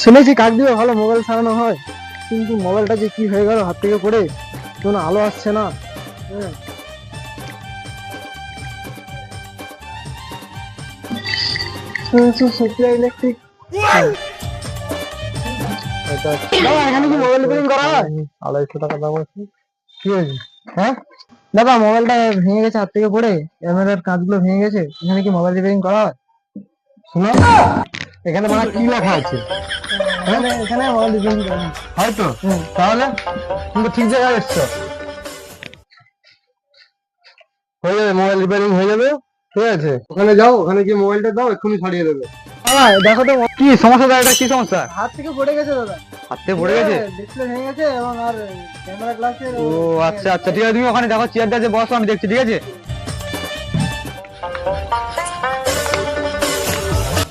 শুনেছি কাক দিয়ে ভালো মোবাইল সারানো হয়, কিন্তু মোবাইলটা যে কি হয়ে গেল হাত থেকে পড়ে, কোনো আলো আসছে না। হ্যাঁ, সত্যি ইলেকট্রিক। দাদা এখানে কি মোবাইল রিপেয়ারিং করা হয়? 250 টাকা দাম আছে। কি হয়েছে? হ্যাঁ দাদা, মোবাইলটা ভেঙে গেছে হাত থেকে পড়ে, ক্যামেরার কাঁচগুলো ভেঙে গেছে, এখানে কি মোবাইল রিপেয়ারিং করা হয়? শোনো, এখানে মানে কি লেখা আছে? এখানে এখানে মোবাইল রিপেয়ারিং করা হয়। হয়তো হুম। তাহলে তুমি তো ঠিক জায়গায় এসছো। হয়ে যাবে, মোবাইল রিপেয়ারিং হয়ে যাবে। ঠিক আছে, ওখানে যাও, ওখানে গিয়ে মোবাইলটা দাও, এক্ষুনি ছাড়িয়ে দেবে। দাদা দেখো তো, কি সমস্যা? এটা কি সমস্যা? হাত থেকে পড়ে গেছে দাদা। হাত থেকে পড়ে গেছে? ডিসপ্লে ভেঙে গেছে এবং আর ক্যামেরা গ্লাসের। ও আচ্ছা আচ্ছা, ঠিক আছে, তুমি ওখানে দেখো, চেয়ারটা যে বসো, আমি দেখছি। ঠিক আছে।